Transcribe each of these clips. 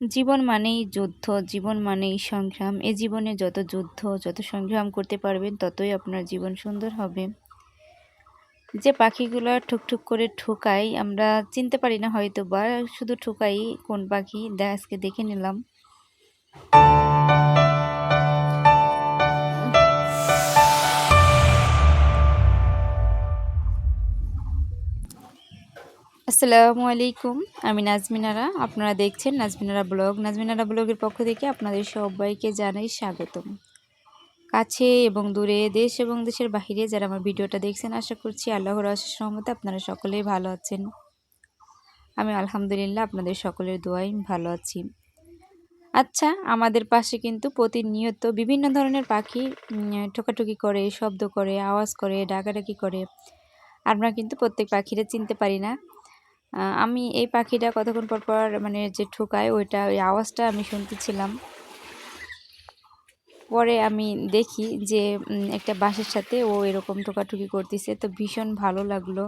জীবন মানেই যুদ্ধ, জীবন মানেই সংগ্রাম। এ জীবনে যত যুদ্ধ, যত সংগ্রাম করতে পারবেন ততই আপনার জীবন সুন্দর হবে। যে পাখিগুলা ঠুকঠুক করে ঠোকায় আমরা চিনতে পারি না হয়তোবা, শুধু ঠোকাই কোন পাখি আজকে দেখে নিলাম। আসসালামু আলাইকুম, আমি নাজমিনারা। আপনারা দেখছেন নাজমিনারা ব্লগ। নাজমিনারা ব্লগের পক্ষ থেকে আপনাদের সবাইকে জানাই স্বাগতম। কাছে এবং দূরে, দেশ এবং দেশের বাহিরে যারা আমার ভিডিওটা দেখছেন, আশা করছি আল্লাহর অশেষ রহমতে আপনারা সকলেই ভালো আছেন। আমি আলহামদুলিল্লাহ আপনাদের সকলের দোয়ায় ভালো আছি। আচ্ছা, আমাদের পাশে কিন্তু প্রতিনিয়ত বিভিন্ন ধরনের পাখি ঠোকাঠুকি করে, শব্দ করে, আওয়াজ করে, ডাকাডাকি করে। আমরা কিন্তু প্রত্যেক পাখিরে চিনতে পারি না। আমি এই পাখিটা কতক্ষণ পর পর মানে যে ঠোকায় ওই আওয়াজটা আমি শুনতেছিলাম। পরে আমি দেখি যে একটা বাঁশের সাথে ও এরকম ঠোকাঠুকি করতেছে, তো ভীষণ ভালো লাগলো।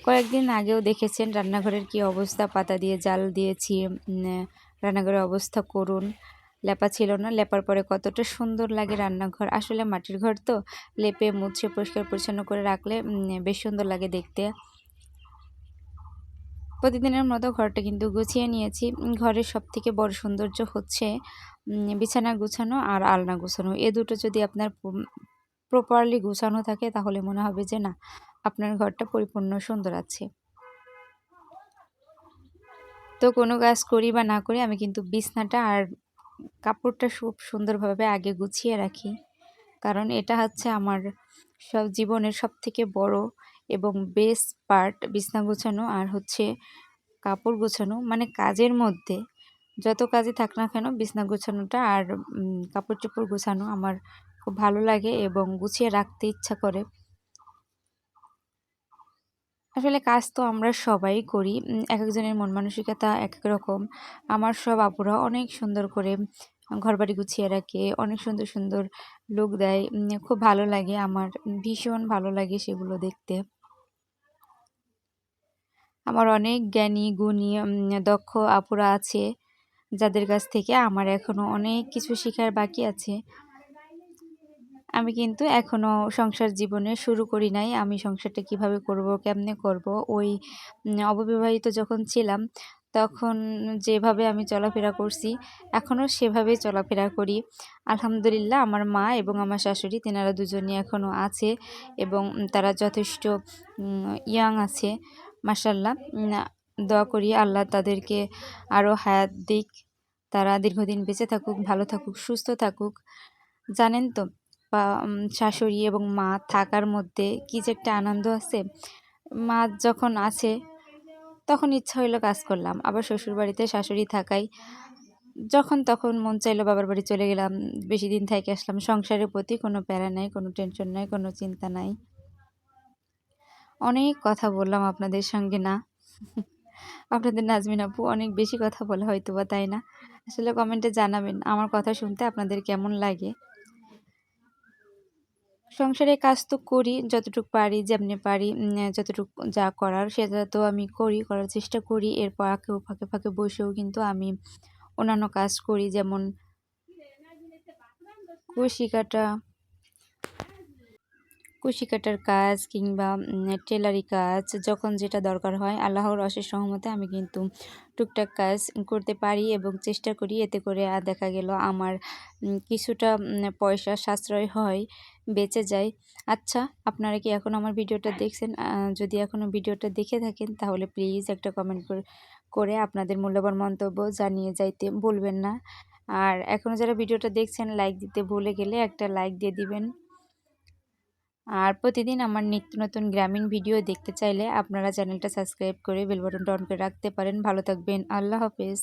কয়েকদিন আগেও দেখেছেন রান্নাঘরের কি অবস্থা, পাতা দিয়ে জাল দিয়েছি, রান্নাঘরের অবস্থা করুন, লেপা ছিল না। লেপার পরে কতটা সুন্দর লাগে রান্নাঘর। আসলে মাটির ঘর তো, লেপে মুছে পরিষ্কার পরিচ্ছন্ন করে রাখলে বেশ সুন্দর লাগে দেখতে। প্রতিদিনের মতো ঘরটা কিন্তু গুছিয়ে নিয়েছি। ঘরের সবথেকে বড় সৌন্দর্য হচ্ছে বিছানা গুছানো আর আলনা গুছানো। এ দুটো যদি আপনার প্রপারলি গুছানো থাকে তাহলে মনে হবে যে না, আপনার ঘরটা পরিপূর্ণ সুন্দর আছে। তো কোনো কাজ করি বা না করি আমি কিন্তু বিছনাটা আর কাপড়টা খুব সুন্দরভাবে আগে গুছিয়ে রাখি, কারণ এটা হচ্ছে আমার জীবনের সবথেকে বড় এবং বেস্ট পার্ট। বিছনা গোছানো আর হচ্ছে কাপড় গোছানো, মানে কাজের মধ্যে যত কাজই থাক না কেন বিছনা গোছানোটা আর কাপড় চোপড় গোছানো আমার খুব ভালো লাগে এবং গুছিয়ে রাখতে ইচ্ছা করে। আসলে কাজ তো আমরা সবাই করি, এক একজনের মন মানসিকতা এক এক রকম। আমার সব আপুরা অনেক সুন্দর করে ঘরবাড়ি গুছিয়ে রাখে, অনেক সুন্দর সুন্দর লুক দেয়, খুব ভালো লাগে আমার, ভীষণ ভালো লাগে সেগুলো দেখতে। আমার অনেক জ্ঞানী গুণী দক্ষ আপুরা আছে যাদের কাছ থেকে আমার এখনও অনেক কিছু শেখার বাকি আছে। আমি কিন্তু এখনও সংসার জীবনে শুরু করি নাই। আমি সংসারটা কিভাবে করব, কেমনে করব, ওই অবিবাহিত যখন ছিলাম তখন যেভাবে আমি চলাফেরা করছি এখনও সেভাবেই চলাফেরা করি। আলহামদুলিল্লাহ, আমার মা এবং আমার শাশুড়ি তেনারা দুজনই এখনও আছে এবং তারা যথেষ্ট ইয়াং আছে মাশাআল্লাহ। দোয়া করি আল্লাহ তাদেরকে আরও হায়াত দিক, তারা দীর্ঘদিন বেঁচে থাকুক, ভালো থাকুক, সুস্থ থাকুক। জানেন তো, বা শাশুড়ি এবং মা থাকার মধ্যে কী যে একটা আনন্দ আছে। মা যখন আছে তখন ইচ্ছা হইলো কাজ করলাম, আবার শ্বশুরবাড়িতে শাশুড়ি থাকাই যখন তখন মন চাইলো বাবার বাড়ি চলে গেলাম, বেশি দিন থেকে আসলাম। সংসারের প্রতি কোনো প্যারা নাই, কোনো টেনশন নাই, কোনো চিন্তা নাই। অনেক কথা বললাম আপনাদের সঙ্গে না? আপনাদের নাজমিন আপু অনেক বেশি কথা বলে হয়তোবা, তাই না? আসলে কমেন্টে জানাবেন আমার কথা শুনতে আপনাদের কেমন লাগে। সংসারের কাজ তো করি যতটুকু পারি, যেমনি পারি, যতটুকু যা করার সেটা তো আমি করার চেষ্টা করি। এরপর ফাঁকে ফাঁকে বসেও কিন্তু আমি অন্যান্য কাজ করি, যেমন কুশি কাটার কাজ কিংবা টেলারি কাজ, যখন যেটা দরকার হয় আল্লাহর অশেষ রহমতে আমি কিন্তু টুকটাক কাজ করতে পারি এবং চেষ্টা করি। এতে করে দেখা গেল আমার কিছুটা পয়সা সাশ্রয় হয়, বেঁচে যায়। আচ্ছা, আপনারা কি এখন আমার ভিডিওটা দেখছেন? যদি এখনও ভিডিওটা দেখে থাকেন তাহলে প্লিজ একটা কমেন্ট করে আপনাদের মূল্যবান মন্তব্য জানিয়ে যাইতে ভুলবেন না। আর এখনও যারা ভিডিওটা দেখছেন লাইক দিতে ভুলে গেলে একটা লাইক দিয়ে দিবেন। আর প্রতিদিন আমার নিত্য নতুন গ্রামীণ ভিডিও দেখতে চাইলে আপনারা চ্যানেলটা সাবস্ক্রাইব করে বেল বাটনটা অন করে রাখতে পারেন। ভালো থাকবেন, আল্লাহ হাফেজ।